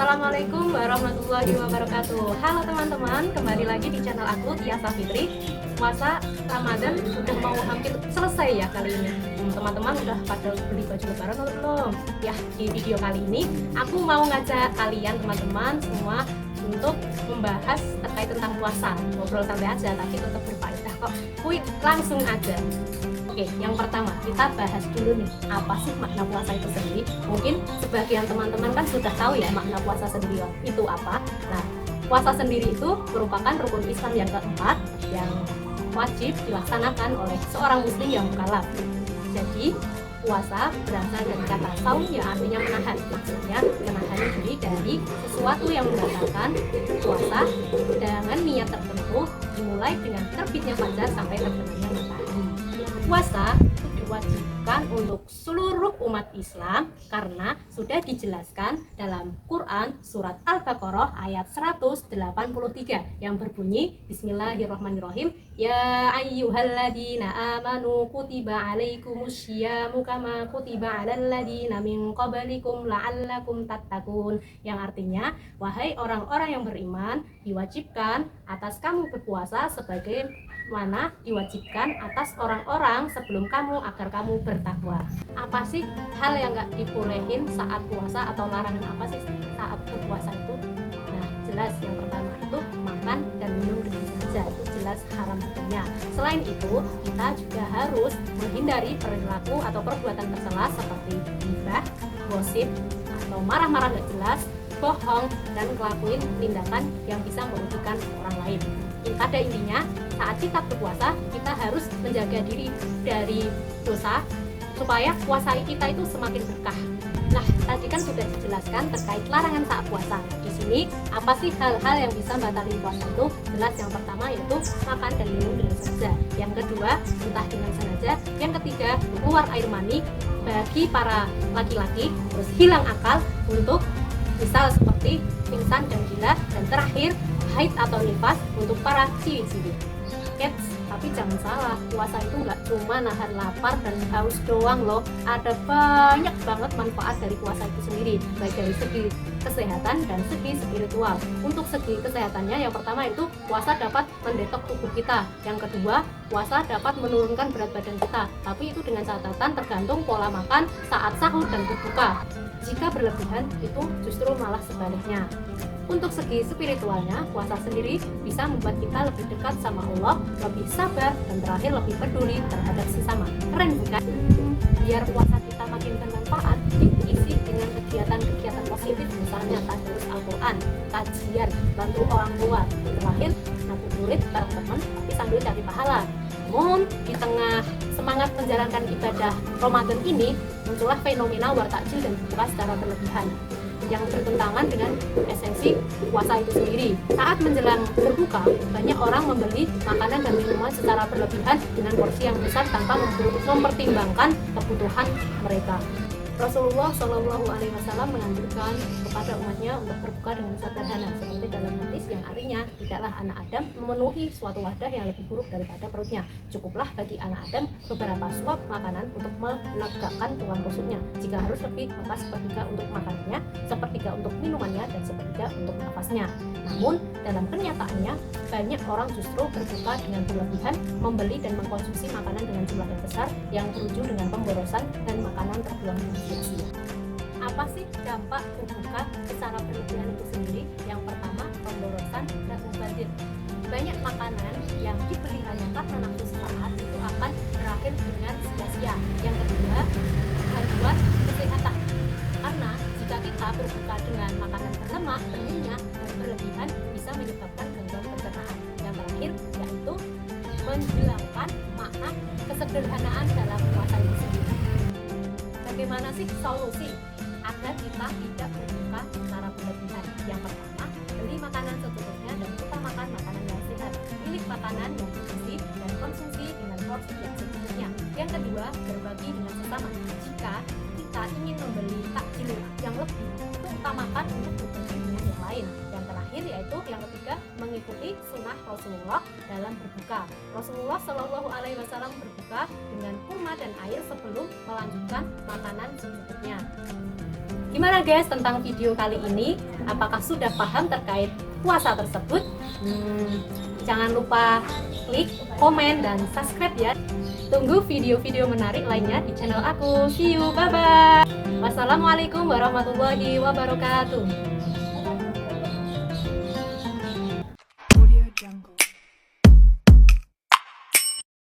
Assalamualaikum warahmatullahi wabarakatuh. Halo teman-teman, kembali lagi di channel aku Tiasa Fitri. Puasa Ramadan sudah mau hampir selesai ya kali ini. Teman-teman udah pada beli baju lebaran atau belum? Ya, di video kali ini aku mau ngajak kalian teman-teman semua untuk membahas terkait tentang puasa. Ngobrol santai aja tapi tetap berfaedah kok. Kuy, langsung aja. Oke, yang pertama kita bahas dulu nih, apa sih makna puasa itu sendiri? Mungkin sebagian teman-teman kan sudah tahu ya makna puasa sendiri itu apa. Nah, puasa sendiri itu merupakan rukun Islam yang keempat yang wajib dilaksanakan oleh seorang muslim yang mukallaf. Jadi, puasa berasal dari kata saum yang artinya menahan. Maksudnya menahan diri dari sesuatu yang membatalkan puasa dengan niat tertentu dimulai dengan terbitnya fajar sampai terbenamnya matahari. Puasa itu diwajibkan untuk seluruh umat Islam karena sudah dijelaskan dalam Quran surat Al-Baqarah ayat 183 yang berbunyi Bismillahirrahmanirrahim, Ya ayyuhalladzina amanu kutiba alaikumusyiyamu kama kutiba alal ladzina min qablikum la'allakum tattaqun, yang artinya wahai orang-orang yang beriman, diwajibkan atas kamu berpuasa sebagai mana diwajibkan atas orang-orang sebelum kamu agar kamu bertakwa. Apa sih hal yang gak dibolehin saat puasa atau larangan apa sih saat berpuasa itu? Nah, jelas yang pertama itu makan dan minum dengan sengaja, itu jelas haram hukumnya. Selain itu, kita juga harus menghindari perilaku atau perbuatan tercela seperti ghibah, gosip, atau marah-marah gak jelas, bohong, dan ngelakuin tindakan yang bisa merugikan orang lain. Pada intinya, saat kita berpuasa, kita harus menjaga diri dari dosa supaya puasa kita itu semakin berkah. Nah, tadi kan sudah dijelaskan terkait larangan saat puasa. Di sini, apa sih hal-hal yang bisa batalin puasa itu? Jelas yang pertama yaitu makan dan minum dengan sengaja. Yang kedua, entah dengan sengaja. Yang ketiga, keluar air mani bagi para laki-laki, terus hilang akal untuk misal seperti pingsan dan gila, dan terakhir haid atau nifas untuk para ciwi-ciwi. Tapi jangan salah, puasa itu nggak cuma nahan lapar dan haus doang loh. Ada banyak banget manfaat dari puasa itu sendiri, baik dari segi kesehatan dan segi spiritual. Untuk segi kesehatannya, yang pertama itu puasa dapat mendetok tubuh kita. Yang kedua, puasa dapat menurunkan berat badan kita. Tapi itu dengan catatan tergantung pola makan saat sahur dan berbuka. Jika berlebihan, itu justru malah sebaliknya. Untuk segi spiritualnya, puasa sendiri bisa membuat kita lebih dekat sama Allah, lebih sabar, dan terakhir lebih peduli terhadap sesama. Keren bukan? Biar puasa kita makin bermanfaat, diisi dengan kegiatan-kegiatan positif, misalnya tadarus Al-Quran, kajian, bantu orang tua, terakhir ngabuburit bareng teman tapi sambil cari pahala. Namun di tengah semangat menjalankan ibadah Ramadan ini, muncullah fenomena wartakjil dan berbuka secara berlebihan yang bertentangan dengan esensi puasa itu sendiri. Saat menjelang berbuka, banyak orang membeli makanan dan minuman secara berlebihan dengan porsi yang besar tanpa mempertimbangkan kebutuhan mereka. Rasulullah Shallallahu Alaihi Wasallam menganjurkan kepada umatnya untuk berbuka dengan sederhana, seperti dalam hadis yang artinya tidaklah anak Adam memenuhi suatu wadah yang lebih buruk daripada perutnya. Cukuplah bagi anak Adam beberapa suap makanan untuk menegakkan tulang rusuknya. Jika harus lebih, maka sepertiga untuk makanannya, sepertiga untuk minumannya, dan sepertiga untuk nafasnya. Namun dalam kenyataannya banyak orang justru berbuka dengan berlebihan, membeli dan mengkonsumsi makanan dengan jumlah yang besar yang berujung dengan pemborosan dan makanan terbuang sia-sia. Apa sih dampak berbuka secara berlebihan itu sendiri? Yang pertama, pemborosan dan mubazir. Banyak makanan yang dibeli hanya karena nafsu sesaat itu akan berakhir dengan sia-sia. Yang kedua, gangguan kesehatan. Karena jika kita berbuka dengan makanan berlemak, berminyak, dan berlebihan bisa menyebabkan gangguan pencernaan. Yang terakhir yaitu menghilangkan makna kesederhanaan dalam puasa itu sendiri. Bagaimana sih solusi agar kita tidak berbuka secara berlebihan? Yang pertama, beli makanan secukupnya dan utamakan makanan yang sehat. Pilih makanan yang bergizi dan konsumsi dengan porsi yang secukupnya. Yang kedua, berbagi dengan sesama. Jika kita ingin membeli takjil yang lebih, itu utamakan untuk berbagi dengan yang lain. Yang terakhir yaitu yang ketiga, mengikuti sunnah Rasulullah dalam berbuka. Rasulullah Shallallahu Alaihi Wasallam berbuka dengan kurma dan air sebelum melanjutkan makanan secukupnya. Gimana guys tentang video kali ini? Apakah sudah paham terkait puasa tersebut? Jangan lupa klik, komen, dan subscribe ya. Tunggu video-video menarik lainnya di channel aku. See you, bye-bye. Wassalamualaikum warahmatullahi wabarakatuh.